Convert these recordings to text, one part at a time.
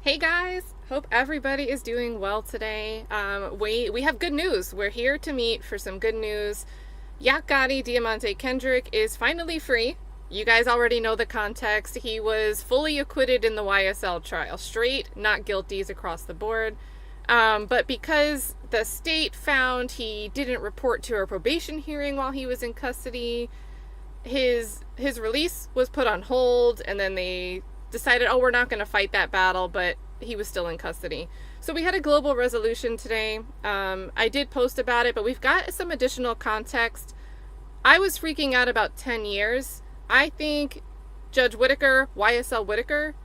Hey guys, hope everybody is doing well today. We have good news. We're here to meet for some good news. Yak Gotti, Deamonte Kendrick is finally free. You guys already know the context. He was fully acquitted in the YSL trial. Straight, not guilties across the board. But because the state found he didn't report to a probation hearing while he was in custody, his release was put on hold, and then they decided, oh, we're not going to fight that battle, but he was still in custody. So we had a global resolution today. I did post about it, but we've got some additional context. I was freaking out about 10 years. I think Judge Whitaker, YSL Whitaker,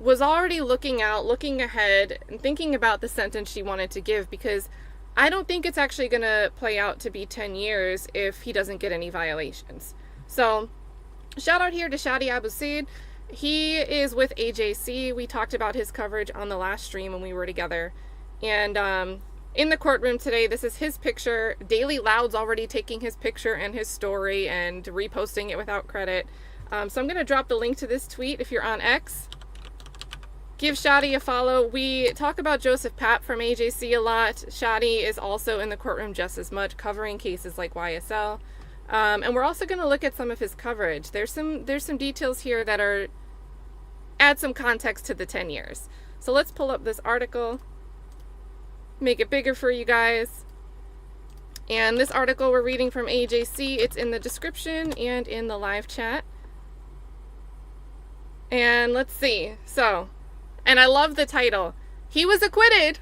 was already looking ahead, and thinking about the sentence she wanted to give, because I don't think it's actually going to play out to be 10 years if he doesn't get any violations. So shout out here to Shadi Abu Said. He is with AJC. We talked about his coverage on the last stream when we were together. And in the courtroom today, this is his picture. Daily Loud's already taking his picture and his story and reposting it without credit. So I'm going to drop the link to this tweet if you're on X. Give Shadi a follow. We talk about Joseph Papp from AJC a lot. Shadi is also in the courtroom just as much, covering cases like YSL. And we're also going to look at some of his coverage. There's some details here that add some context to the 10 years. So let's pull up this article, make it bigger for you guys. And this article we're reading from AJC, it's in the description and in the live chat. And let's see. So, and I love the title. He was acquitted.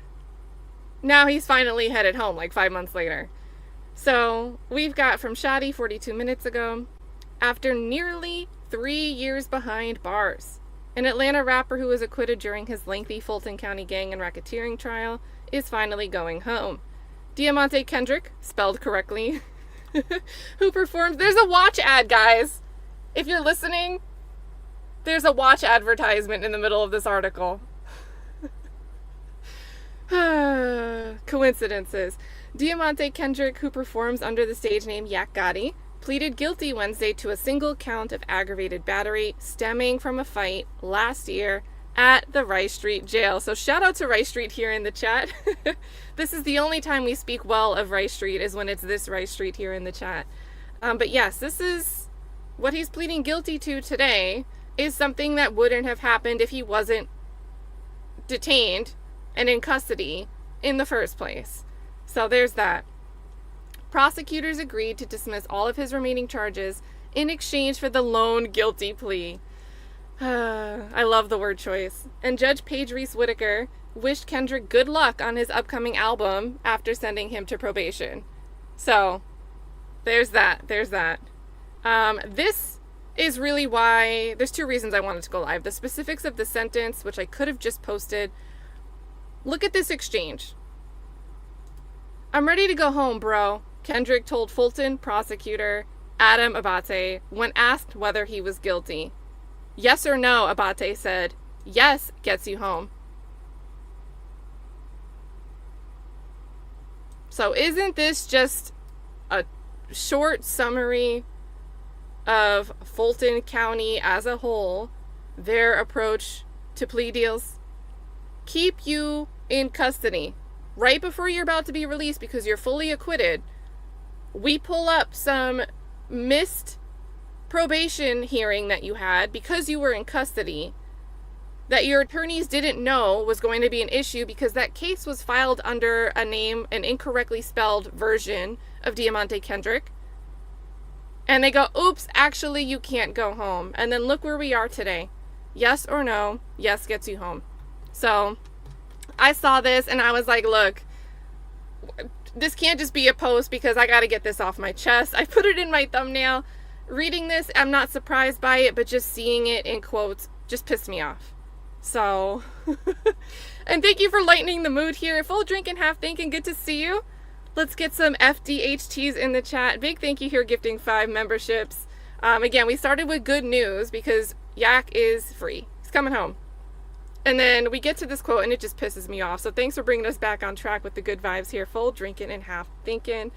Now he's finally headed home like 5 months later. So we've got from Shadi 42 minutes ago. After nearly 3 years behind bars, an Atlanta rapper who was acquitted during his lengthy Fulton County gang and racketeering trial is finally going home. Deamonte Kendrick, spelled correctly, who performed... There's a watch ad, guys. If you're listening, there's a watch advertisement in the middle of this article. Coincidences. Deamonte Kendrick, who performs under the stage name Yak Gotti, pleaded guilty Wednesday to a single count of aggravated battery stemming from a fight last year at the Rice Street jail. So shout out to Rice Street here in the chat. This is the only time we speak well of Rice Street, is when it's this Rice Street here in the chat. But yes, this is what he's pleading guilty to today, is something that wouldn't have happened if he wasn't detained and in custody in the first place. So there's that. Prosecutors agreed to dismiss all of his remaining charges in exchange for the lone guilty plea. I love the word choice. And Judge Paige Reese Whitaker wished Kendrick good luck on his upcoming album after sending him to probation. So there's that. This is really why... There's two reasons I wanted to go live. The specifics of the sentence, which I could have just posted. Look at this exchange. "I'm ready to go home, bro," Kendrick told Fulton prosecutor Adam Abate when asked whether he was guilty. "Yes or no," Abate said. "Yes gets you home." So isn't this just a short summary of Fulton County as a whole, their approach to plea deals? Keep you in custody right before you're about to be released because you're fully acquitted. We pull up some missed probation hearing that you had because you were in custody, that your attorneys didn't know was going to be an issue because that case was filed under an incorrectly spelled version of Deamonte Kendrick. And they go, oops, actually you can't go home. And then look where we are today. Yes or no, yes gets you home. So I saw this and I was like, look, this can't just be a post because I got to get this off my chest. I put it in my thumbnail. Reading this, I'm not surprised by it, but just seeing it in quotes just pissed me off. So, and thank you for lightening the mood here. Full drink and half thinking, good to see you. Let's get some FDHTs in the chat. Big thank you here, gifting 5 memberships. Again, we started with good news because Yak is free. He's coming home. And then we get to this quote and it just pisses me off. So thanks for bringing us back on track with the good vibes here. Full drinking and half thinking.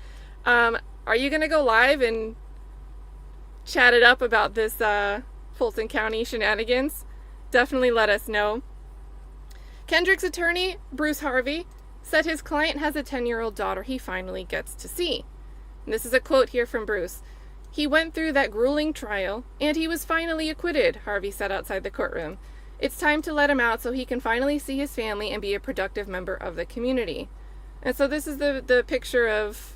Are you going to go live and chat it up about this Fulton County shenanigans? Definitely let us know. Kendrick's attorney, Bruce Harvey, said his client has a 10-year-old daughter he finally gets to see. And this is a quote here from Bruce. "He went through that grueling trial, and he was finally acquitted," Harvey said outside the courtroom. "It's time to let him out so he can finally see his family and be a productive member of the community." And so this is the picture of,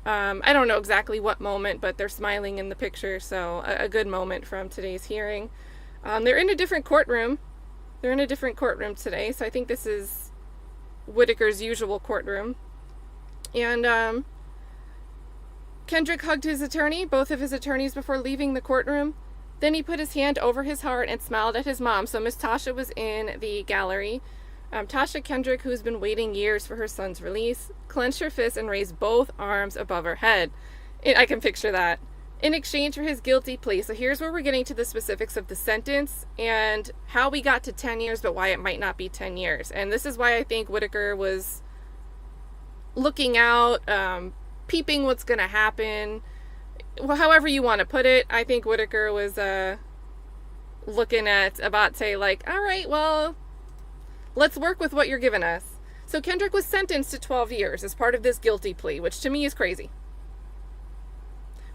I don't know exactly what moment, but they're smiling in the picture, so a good moment from today's hearing. They're in a different courtroom. They're in a different courtroom today, so I think this is Whitaker's usual courtroom. And Kendrick hugged his attorney, both of his attorneys, before leaving the courtroom. Then he put his hand over his heart and smiled at his mom. So Miss Tasha was in the gallery. Tasha Kendrick, who's been waiting years for her son's release, clenched her fist and raised both arms above her head. I can picture that. In exchange for his guilty plea. So here's where we're getting to the specifics of the sentence and how we got to 10 years, but why it might not be 10 years. And this is why I think Whitaker was looking out, peeping what's going to happen. Well, however you want to put it, I think Whitaker was looking at Abate like, all right, well, let's work with what you're giving us. So Kendrick was sentenced to 12 years as part of this guilty plea, which to me is crazy,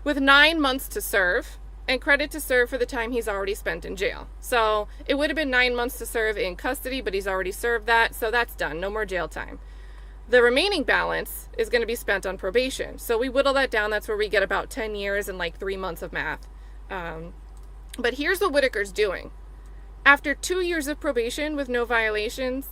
with 9 months to serve and credit to serve for the time he's already spent in jail. So it would have been 9 months to serve in custody, but he's already served that, so that's done. No more jail time. The remaining balance is going to be spent on probation. So we whittle that down. That's where we get about 10 years and like 3 months of math. But here's what Whitaker's doing. After 2 years of probation with no violations,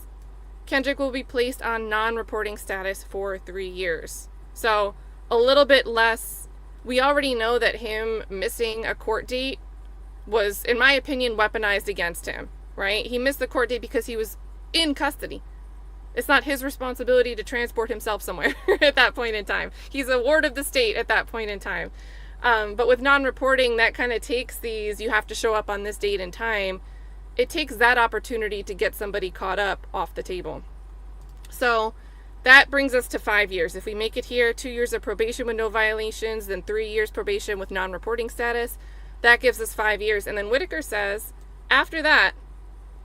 Kendrick will be placed on non-reporting status for 3 years. So a little bit less. We already know that him missing a court date was, in my opinion, weaponized against him, right? He missed the court date because he was in custody. It's not his responsibility to transport himself somewhere at that point in time. He's a ward of the state at that point in time. But with non-reporting, that kind of takes these, you have to show up on this date and time. It takes that opportunity to get somebody caught up off the table. So that brings us to 5 years. If we make it here, 2 years of probation with no violations, then 3 years probation with non-reporting status, that gives us 5 years. And then Whitaker says, after that,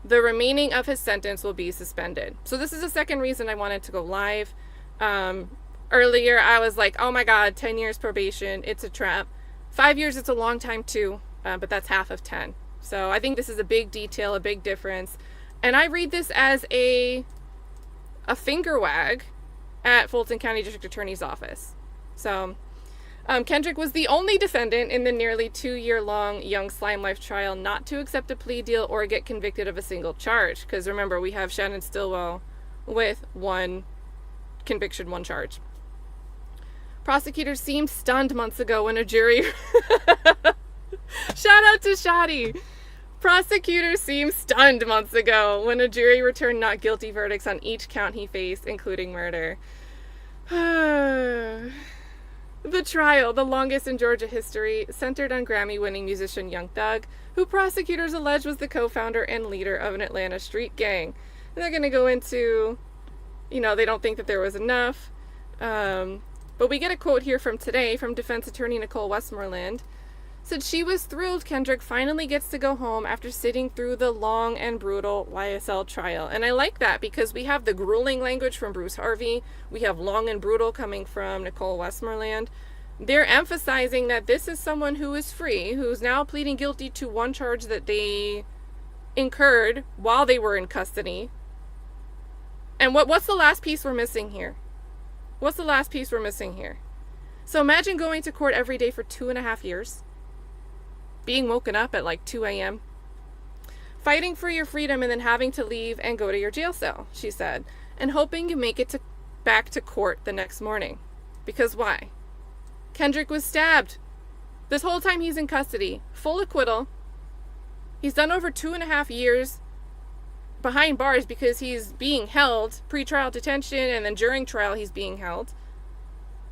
the remaining of his sentence will be suspended. So this is the second reason I wanted to go live. Earlier, I was like, oh my God, 10 years probation, it's a trap. 5 years, it's a long time too, but that's half of 10. So I think this is a big detail, a big difference. And I read this as a finger wag at Fulton County District Attorney's Office. So Kendrick was the only defendant in the nearly 2-year-long Young Slime Life trial not to accept a plea deal or get convicted of a single charge. Because remember, we have Shannon Stillwell with 1 conviction, 1 charge. Prosecutors seemed stunned months ago when a jury... Shout out to Shadi! Prosecutors seemed stunned months ago when a jury returned not guilty verdicts on each count he faced, including murder. The trial, the longest in Georgia history, centered on Grammy-winning musician Young Thug, who prosecutors allege was the co-founder and leader of an Atlanta street gang. And they're going to go into, they don't think that there was enough. But we get a quote here from today from defense attorney Nicole Westmoreland. Said she was thrilled Kendrick finally gets to go home after sitting through the long and brutal YSL trial. And I like that because we have the grueling language from Bruce Harvey. We have long and brutal coming from Nicole Westmoreland. They're emphasizing that this is someone who is free, who's now pleading guilty to 1 charge that they incurred while they were in custody. And what's the last piece we're missing here? What's the last piece we're missing here? So imagine going to court every day for 2.5 years. Being woken up at like 2 a.m. Fighting for your freedom and then having to leave and go to your jail cell, she said. And hoping you make it back to court the next morning. Because why? Kendrick was stabbed. This whole time he's in custody. Full acquittal. He's done over 2.5 years behind bars because he's being held. Pre-trial detention and then during trial he's being held.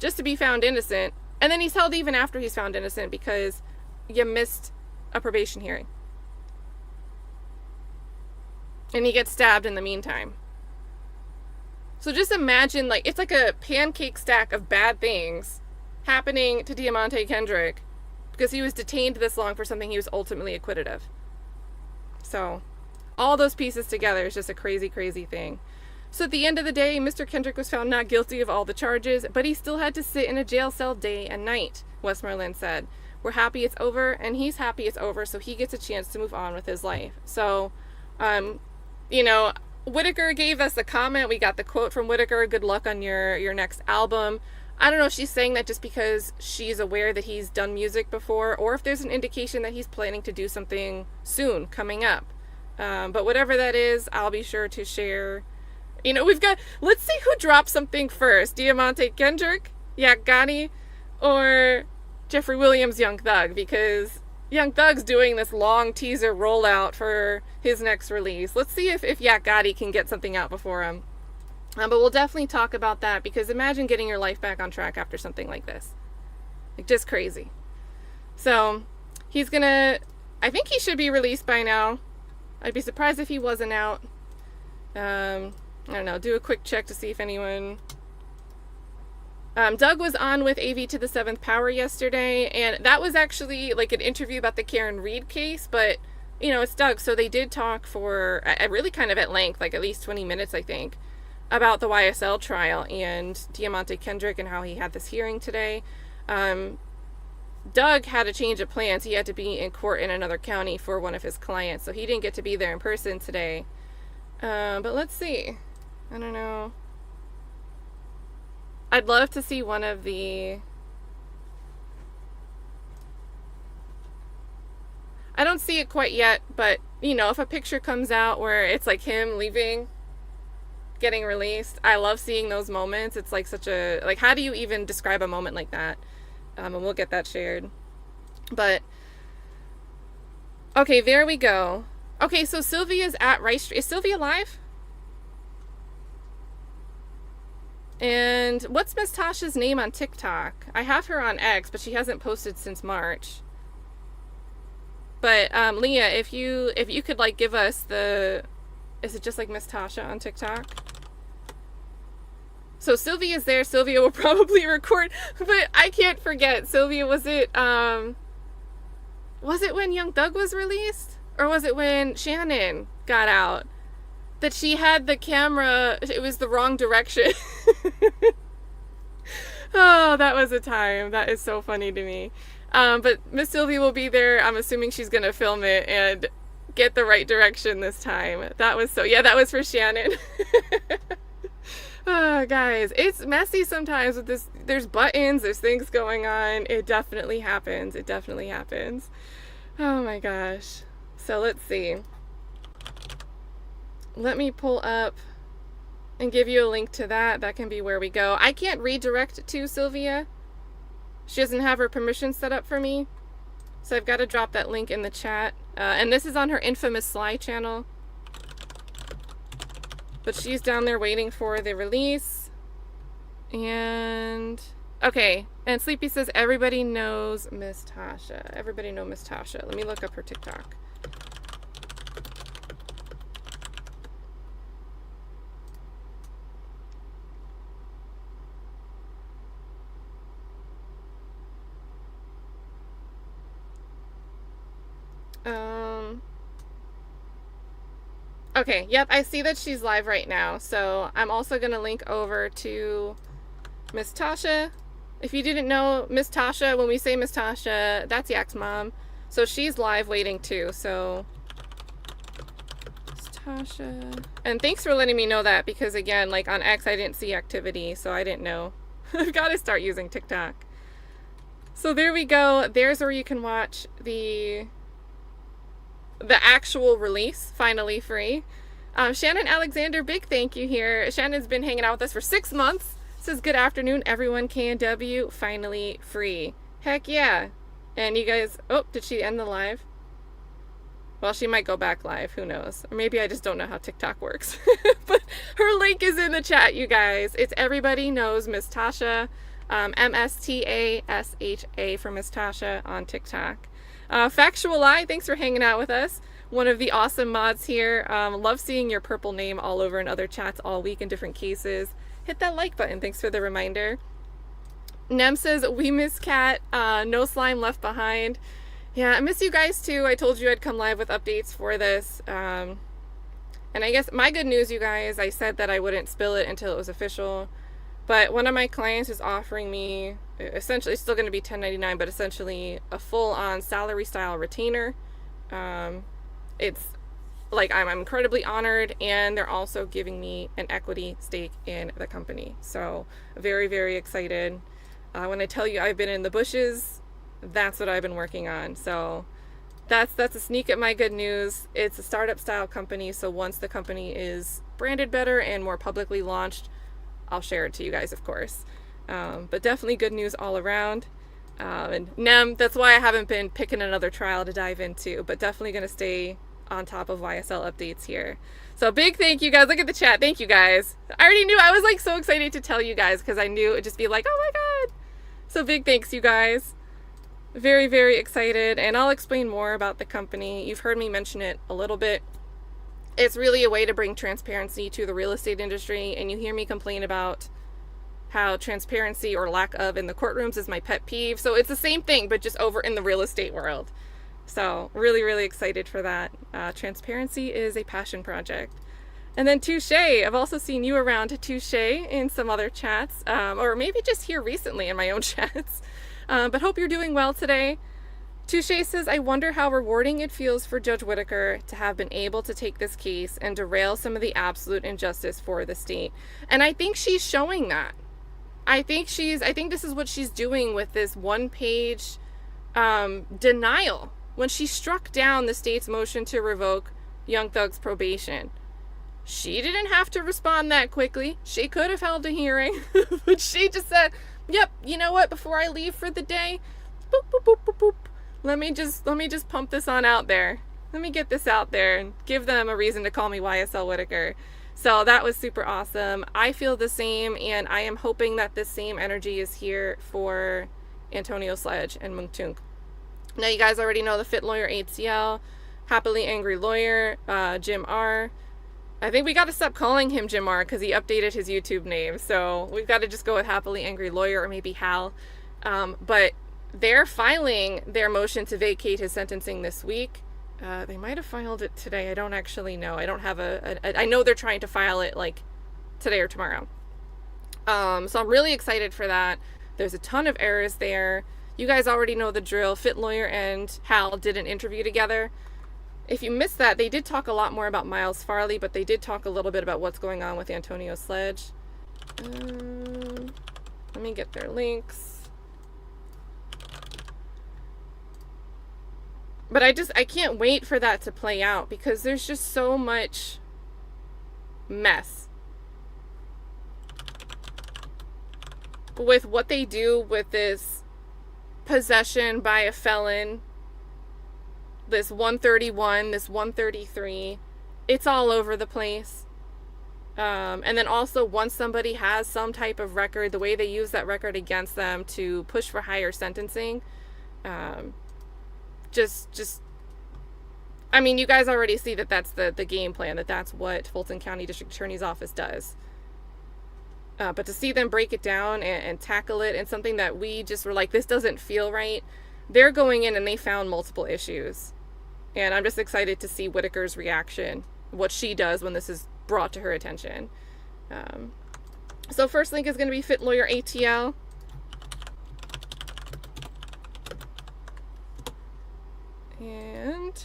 Just to be found innocent. And then he's held even after he's found innocent because you missed a probation hearing. And he gets stabbed in the meantime. So just imagine, it's like a pancake stack of bad things happening to Deamonte Kendrick because he was detained this long for something he was ultimately acquitted of. So, all those pieces together is just a crazy, crazy thing. So at the end of the day, Mr. Kendrick was found not guilty of all the charges, but he still had to sit in a jail cell day and night, Westmoreland said. We're happy it's over, and he's happy it's over, so he gets a chance to move on with his life. So, you know, Whitaker gave us a comment. We got the quote from Whitaker, good luck on your next album. I don't know if she's saying that just because she's aware that he's done music before, or if there's an indication that he's planning to do something soon coming up. But whatever that is, I'll be sure to share. You know, let's see who drops something first. Deamonte Kendrick, Yak Gotti, or Jeffrey Williams, Young Thug, because Young Thug's doing this long teaser rollout for his next release. Let's see if Yak Gotti can get something out before him. But we'll definitely talk about that, because imagine getting your life back on track after something like this. Like, just crazy. So, I think he should be released by now. I'd be surprised if he wasn't out. I don't know, do a quick check to see if anyone... Doug was on with AV to the 7th Power yesterday, and that was actually like an interview about the Karen Reed case, but, you know, it's Doug, so they did talk for really kind of at length, like at least 20 minutes, I think, about the YSL trial and Deamonte Kendrick and how he had this hearing today. Doug had a change of plans. He had to be in court in another county for one of his clients, so he didn't get to be there in person today. But let's see. I don't know. I'd love to see one of the... I don't see it quite yet, but, you know, if a picture comes out where it's like him leaving, getting released, I love seeing those moments. It's like such a... Like, how do you even describe a moment like that? And we'll get that shared. But... Okay, there we go. Okay, so Sylvia's at Rice Street. Is Sylvia live? And what's Miss Tasha's name on TikTok? I have her on X, but she hasn't posted since March. But Leah, if you could like give us the... Is it just like Miss Tasha on TikTok? So Sylvia's there. Sylvia will probably record, but I can't forget. Sylvia, was it when Young Thug was released? Or was it when Shannon got out? That she had the camera, it was the wrong direction. Oh, that was a time. That is so funny to me. But Miss Sylvia will be there. I'm assuming she's going to film it and get the right direction this time. That was that was for Shannon. Oh, guys, it's messy sometimes with this. There's buttons, there's things going on. It definitely happens. It definitely happens. Oh my gosh. So let's see. Let me pull up and give you a link to that. That can be where we go. I can't redirect to Sylvia. She doesn't have her permission set up for me. So I've got to drop that link in the chat. And this is on her infamous Sly channel. But she's down there waiting for the release. And... Okay. And Sleepy says, everybody knows Miss Tasha. Everybody know Miss Tasha. Let me look up her TikTok. Okay, yep, I see that she's live right now, so I'm also going to link over to Miss Tasha. If you didn't know, Miss Tasha, when we say Miss Tasha, that's Yak's mom, so she's live waiting too, so... Miss Tasha... And thanks for letting me know that, because again, like on X, I didn't see activity, so I didn't know. I've got to start using TikTok. So there we go, there's where you can watch the actual release, finally free. Shannon Alexander, big thank you here. Shannon's been hanging out with us for 6 months. Says, good afternoon, everyone. KNW, finally free. Heck yeah. And you guys, oh, did she end the live? Well, she might go back live, who knows? Or maybe I just don't know how TikTok works. But her link is in the chat, you guys. It's Everybody Knows Miss Tasha, MSTASHA for Miss Tasha on TikTok. Factual Lie, thanks for hanging out with us. One of the awesome mods here. Love seeing your purple name all over in other chats all week in different cases. Hit that like button. Thanks for the reminder. Nem says, we miss Cat. No slime left behind. Yeah, I miss you guys too. I told you I'd come live with updates for this. And I guess my good news, you guys, I said that I wouldn't spill it until it was official. But one of my clients is offering me, essentially, it's still going to be 1099, but essentially a full-on salary style retainer. It's like I'm incredibly honored, and they're also giving me an equity stake in the company. So very, very excited. When I tell you I've been in the bushes, that's what I've been working on. So that's a sneak at my good news. It's a startup style company, so once the company is branded better and more publicly launched, I'll share it to you guys, of course. But definitely good news all around. And NEM, that's why I haven't been picking another trial to dive into, but definitely going to stay on top of YSL updates here. So big thank you guys. Look at the chat. Thank you guys. I already knew. I was like so excited to tell you guys because I knew it would just be like, oh my God. So big thanks, you guys. Very, very excited. And I'll explain more about the company. You've heard me mention it a little bit. It's really a way to bring transparency to the real estate industry. And you hear me complain about how transparency or lack of in the courtrooms is my pet peeve. So it's the same thing, but just over in the real estate world. So really, really excited for that. Transparency is a passion project. And then Touche, I've also seen you around Touche in some other chats, or maybe just here recently in my own chats. But hope you're doing well today. Touche says, I wonder how rewarding it feels for Judge Whitaker to have been able to take this case and derail some of the absolute injustice for the state. And I think she's showing that. I think this is what she's doing with this one-page denial when she struck down the state's motion to revoke Young Thug's probation. She didn't have to respond that quickly. She could have held a hearing, but she just said, yep, you know what, before I leave for the day, boop, boop, boop, boop, boop. Let me just pump this on out there. Let me get this out there and give them a reason to call me YSL Whitaker. So that was super awesome. I feel the same, and I am hoping that this same energy is here for Antonio Sledge and Mung Tunk. Now, you guys already know the Fit Lawyer ATL, Happily Angry Lawyer, Jim R. I think we got to stop calling him Jim R because he updated his YouTube name. So we've got to just go with Happily Angry Lawyer, or maybe Hal. But they're filing their motion to vacate his sentencing this week. They might have filed it today. I don't actually know. I don't have I know they're trying to file it like today or tomorrow. So I'm really excited for that. There's a ton of errors there. You guys already know the drill. Fit Lawyer and Hal did an interview together. If you missed that, they did talk a lot more about Miles Farley, but they did talk a little bit about what's going on with Antonio Sledge. Let me get their links. But I can't wait for that to play out because there's just so much mess with what they do with this possession by a felon, this 131, this 133. It's all over the place. And then also once somebody has some type of record, the way they use that record against them to push for higher sentencing, I mean, you guys already see that that's the game plan, that's what Fulton County District Attorney's Office does. But to see them break it down and tackle it, and something that we just were like, this doesn't feel right, they're going in and they found multiple issues. And I'm just excited to see Whitaker's reaction, what she does when this is brought to her attention. So first link is going to be Fit Lawyer ATL. And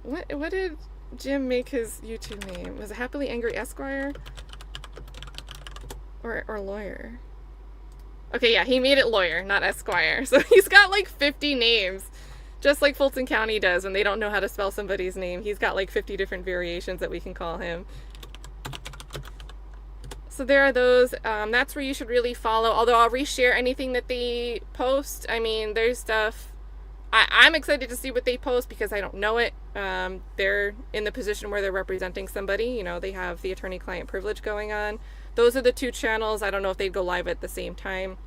what did Jim make his YouTube name? Was it Happily Angry Esquire? Or Lawyer? Okay, yeah, he made it Lawyer, not Esquire. So he's got like 50 names. Just like Fulton County does when they don't know how to spell somebody's name. He's got like 50 different variations that we can call him. So there are those. That's where you should really follow. Although I'll reshare anything that they post. I mean, there's stuff. I'm excited to see what they post because I don't know it. They're in the position where they're representing somebody. You know, they have the attorney-client privilege going on. Those are the two channels. I don't know if they'd go live at the same time.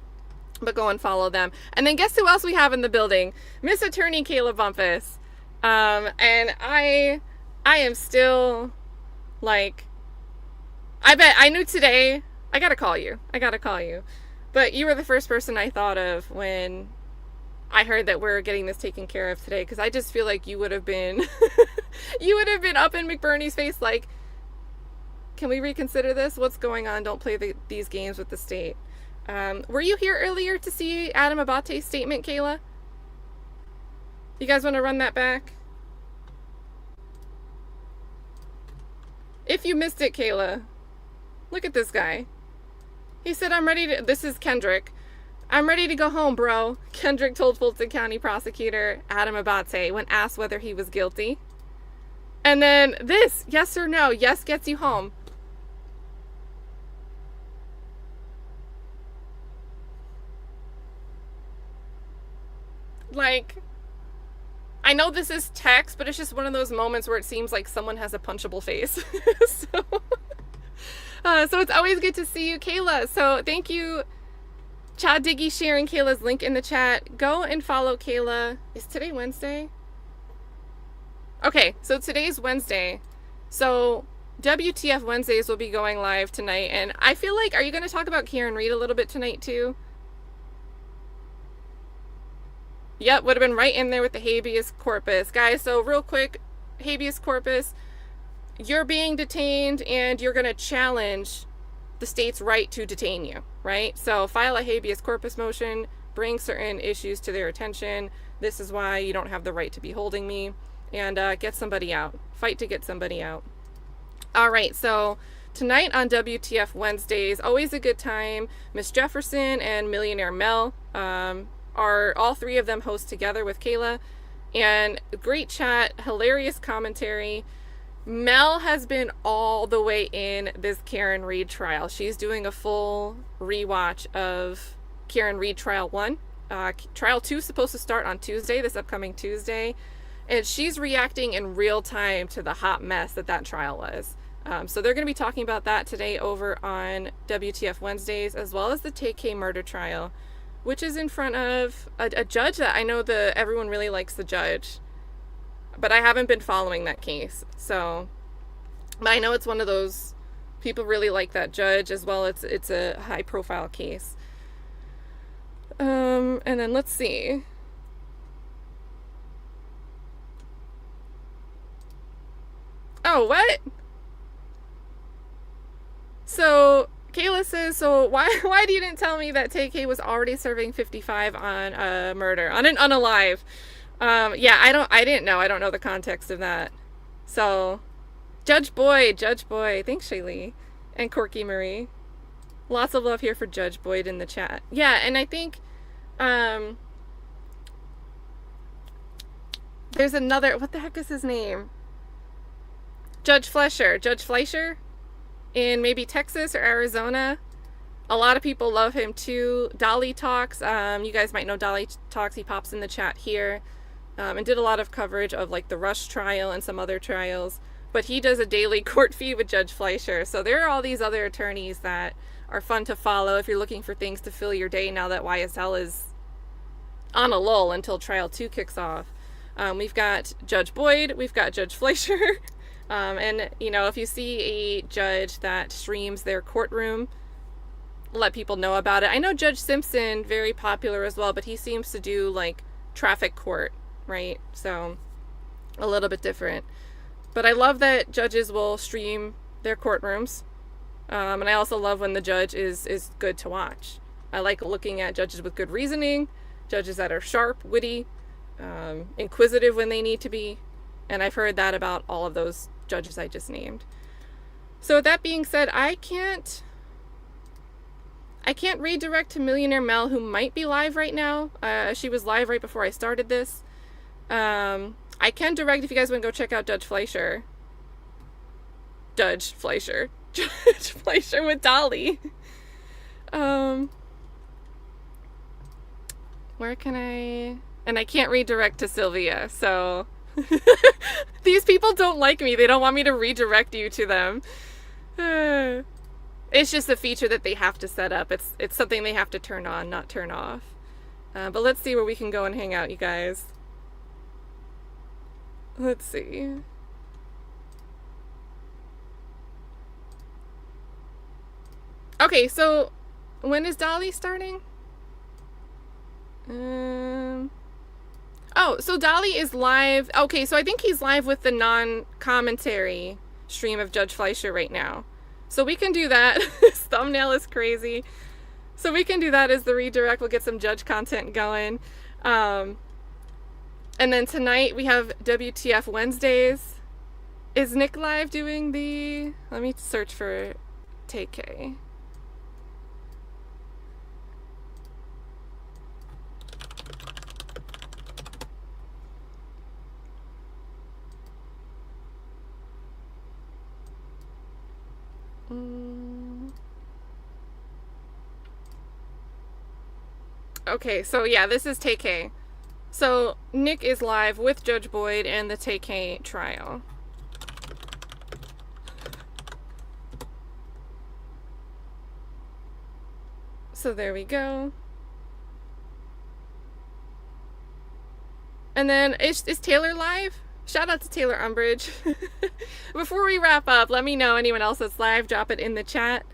But go and follow them. And then guess who else we have in the building? Miss Attorney Kayla Bumpus. And I am still, like, I knew today, I gotta call you. But you were the first person I thought of when I heard that we're getting this taken care of today, because I just feel like you would have been you would have been up in McBurney's face like, can we reconsider this? What's going on? Don't play these games with the state. Were you here earlier to see Adam Abate's statement, Kayla? You guys want to run that back? If you missed it, Kayla, look at this guy. He said, I'm ready to... This is Kendrick. I'm ready to go home, bro. Kendrick told Fulton County prosecutor Adam Abate when asked whether he was guilty. And then this, yes or no, yes gets you home. Like, I know this is text, but it's just one of those moments where it seems like someone has a punchable face. So it's always good to see you, Kayla. So thank you, Chad Diggy, sharing Kayla's link in the chat. Go and follow Kayla. Is today Wednesday? Okay, so today's Wednesday. So WTF Wednesdays will be going live tonight. And I feel like, are you going to talk about Karen Reed a little bit tonight too? Yep, would have been right in there with the habeas corpus. Guys, so real quick, habeas corpus, you're being detained and you're going to challenge the state's right to detain you, right? So file a habeas corpus motion, bring certain issues to their attention. This is why you don't have the right to be holding me, and get somebody out. Fight to get somebody out. All right, so tonight on WTF Wednesdays, always a good time. Miss Jefferson and Millionaire Mel are all three of them host together with Kayla, and great chat, hilarious commentary. Mel has been all the way in this Karen Reed trial. She's doing a full rewatch of Karen Reed trial 1. Trial 2 is supposed to start on Tuesday, this upcoming Tuesday, and she's reacting in real time to the hot mess that trial was. So they're going to be talking about that today over on WTF Wednesdays, as well as the TK murder trial, which is in front of a judge that I know everyone really likes the judge, but I haven't been following that case. So, but I know it's one of those, people really like that judge as well. It's a high profile case. And then let's see. Oh, what? So Kayla says, so why you didn't tell me that TK was already serving 55 on a murder, on an unalive? Yeah, I didn't know. I don't know the context of that. So, Judge Boyd, thanks Shaylee, and Corky Marie. Lots of love here for Judge Boyd in the chat. Yeah, and I think, there's another, what the heck is his name? Judge Fleischer in maybe Texas or Arizona. A lot of people love him too. Dolly Talks, you guys might know Dolly Talks, he pops in the chat here, and did a lot of coverage of like the Rush trial and some other trials, but he does a daily court feed with Judge Fleischer. So there are all these other attorneys that are fun to follow if you're looking for things to fill your day now that YSL is on a lull until trial 2 kicks off. We've got Judge Boyd, we've got Judge Fleischer. And, you know, if you see a judge that streams their courtroom, let people know about it. I know Judge Simpson, very popular as well, but he seems to do, like, traffic court, right? So, a little bit different. But I love that judges will stream their courtrooms. And I also love when the judge is good to watch. I like looking at judges with good reasoning, judges that are sharp, witty, inquisitive when they need to be. And I've heard that about all of those judges I just named. So with that being said, I can't redirect to Millionaire Mel, who might be live right now. She was live right before I started this. I can direct if you guys want to go check out Judge Fleischer with Dolly. Where can I... And I can't redirect to Sylvia, so... These people don't like me. They don't want me to redirect you to them. It's just a feature that they have to set up. It's something they have to turn on, not turn off. But let's see where we can go and hang out, you guys. Let's see. Okay, so when is Dolly starting? Oh, so Dolly is live. Okay, so I think he's live with the non-commentary stream of Judge Fleischer right now. So we can do that. His thumbnail is crazy. So we can do that as the redirect. We'll get some judge content going. And then tonight we have WTF Wednesdays. Is Nick live doing the... Let me search for TK. Okay, so yeah, this is TK. So Nick is live with Judge Boyd and the TK trial. So there we go. And then is Taylor live? Shout out to Taylor Umbridge. Before we wrap up, let me know anyone else that's live. Drop it in the chat.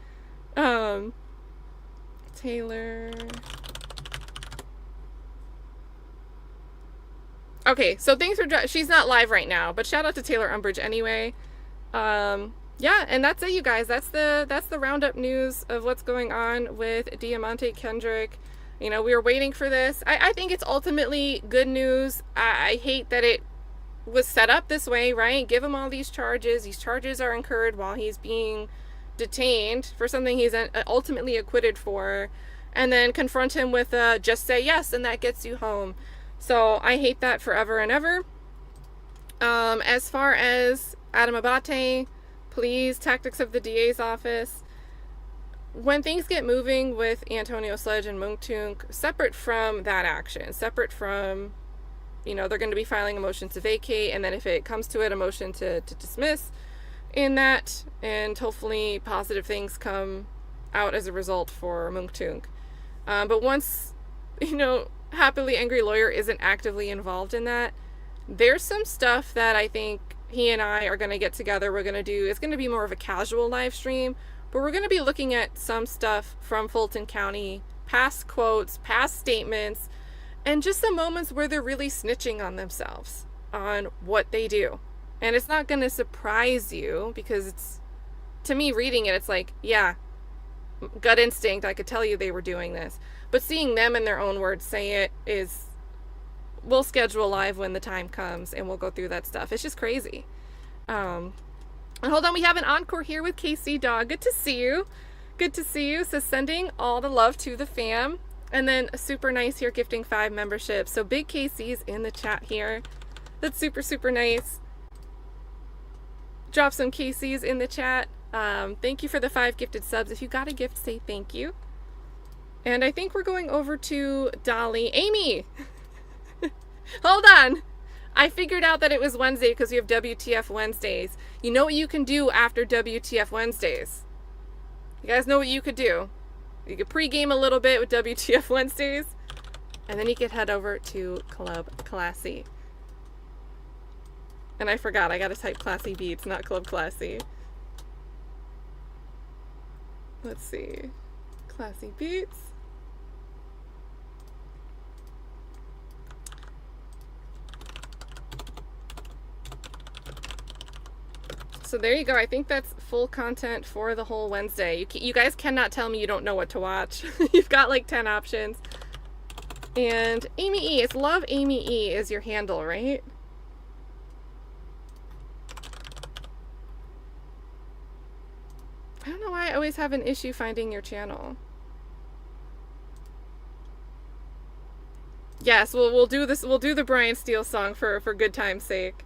Taylor. Okay, so thanks for... She's not live right now, but shout out to Taylor Umbridge anyway. Yeah, and that's it, you guys. That's the roundup news of what's going on with Deamonte Kendrick. You know, we were waiting for this. I think it's ultimately good news. I hate that it was set up this way, right? Give him all these charges. These charges are incurred while he's being detained for something he's ultimately acquitted for, and then confront him with just say yes, and that gets you home. So I hate that forever and ever. As far as Adam Abate, please, tactics of the DA's office. When things get moving with Antonio Sledge and Mungtung, separate from that action, separate from, you know, they're going to be filing a motion to vacate, and then if it comes to it, a motion to dismiss in that, and hopefully positive things come out as a result for Mungtung. But once, you know, Happily Angry Lawyer isn't actively involved in that, there's some stuff that I think he and I are going to get together. We're going to do, it's going to be more of a casual live stream, but we're going to be looking at some stuff from Fulton County, past quotes, past statements, and just some moments where they're really snitching on themselves on what they do. And it's not going to surprise you, because it's, to me, reading it, it's like, yeah, gut instinct, I could tell you they were doing this. But seeing them in their own words say it is, we'll schedule live when the time comes and we'll go through that stuff. It's just crazy. And hold on, we have an encore here with KC Dog. Good to see you. Good to see you. So sending all the love to the fam. And then super nice here, gifting 5 memberships. So Big KC's in the chat here. That's super, super nice. Drop some KC's in the chat. Thank you for the 5 gifted subs. If you got a gift, say thank you. And I think we're going over to Dolly. Amy! Hold on! I figured out that it was Wednesday because we have WTF Wednesdays. You know what you can do after WTF Wednesdays? You guys know what you could do? You could pregame a little bit with WTF Wednesdays, and then you could head over to Club Classy. And I forgot, I gotta type Classy Beats, not Club Classy. Let's see. Classy Beats. So there you go. I think that's full content for the whole Wednesday. You guys cannot tell me you don't know what to watch. You've got like 10 options. And Amy E. It's Love Amy E. is your handle, right? I don't know why I always have an issue finding your channel. Yes, we'll do this. We'll do the Brian Steele song for good time's sake.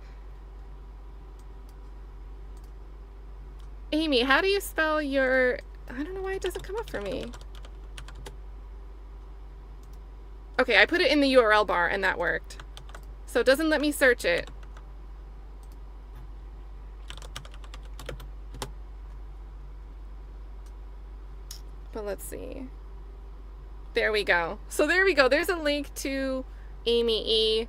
Amy, how do you spell your... I don't know why it doesn't come up for me. Okay, I put it in the URL bar and that worked. So it doesn't let me search it. But let's see. There we go. So there we go. There's a link to Amy E.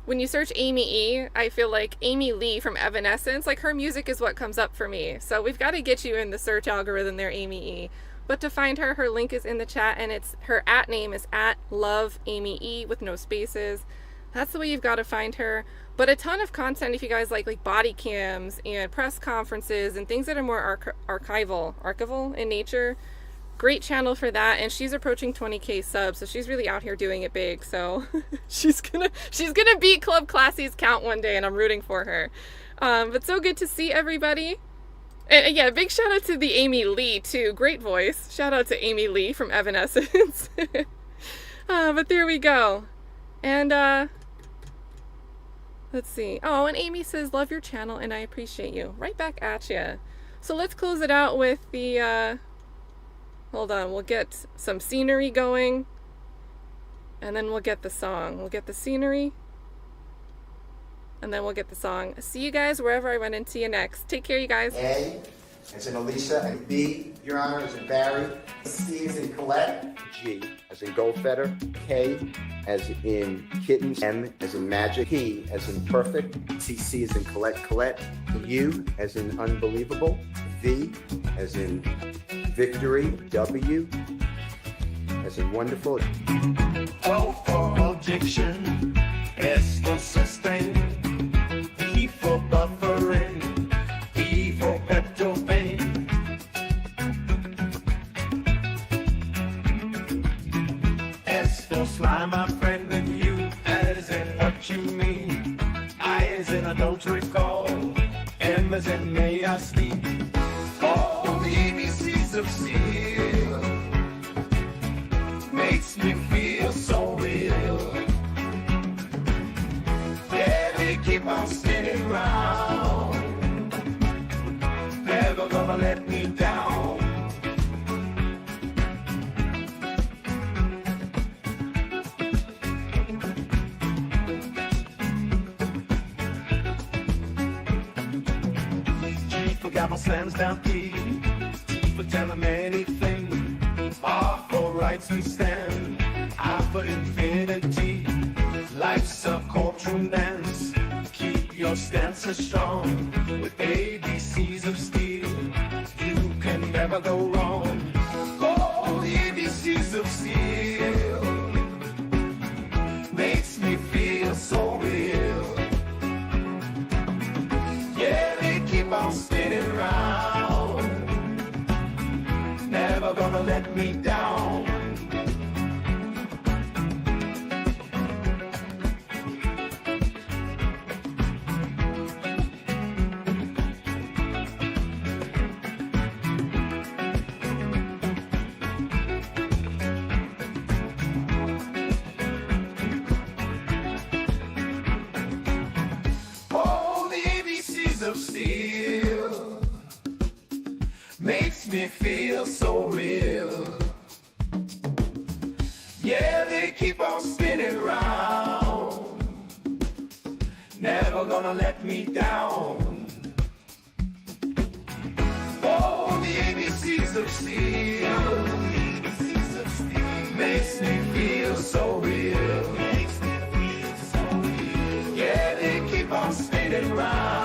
When you search Amy E, I feel like Amy Lee from Evanescence, like her music is what comes up for me. So we've got to get you in the search algorithm there, Amy E. But to find her link is in the chat, and it's her @ name is @LoveAmyE with no spaces. That's the way you've got to find her. But a ton of content if you guys like body cams and press conferences and things that are more archival in nature. Great channel for that, and she's approaching 20k subs, so she's really out here doing it big. So she's gonna beat Club Classy's count one day, and I'm rooting for her. But so good to see everybody. And yeah, big shout out to the Amy Lee too. Great voice. Shout out to Amy Lee from Evanescence. But there we go. And let's see. Oh, and Amy says, love your channel and I appreciate you. Right back at you. So let's close it out with the, hold on, we'll get some scenery going. And then we'll get the song. We'll get the scenery. And then we'll get the song. See you guys wherever I run into you next. Take care, you guys. A as in Alicia, and B, Your Honor, as in Barry. C as in Colette. G as in Goldfeather. K as in Kittens. M as in Magic. P as in Perfect. C as in Colette. U as in Unbelievable. V as in Victory. W as in Wonderful. O for objection. S for sustain. E for buffering. E for Pepto-Bane. S for slime, my friend, and you as in what you mean. I as in I don't recall. M as in may I sleep. All the ABCs of steel makes me feel so real. Keep on spinning round, never gonna let me down. G for gavel slams down T, T for tell him anything. R for rights we stand, I for infinity. Life's a courtroom dance. Keep your stances strong with ABCs of steel. You can never go wrong. Oh, the ABCs of steel makes me feel so real. Yeah, they keep on spinning round, never gonna let me down. Of steel makes me feel so real. Yeah, they keep on spinning round, never gonna let me down. Oh, the ABCs of steel makes me feel so real. Yeah, they keep on spinning round.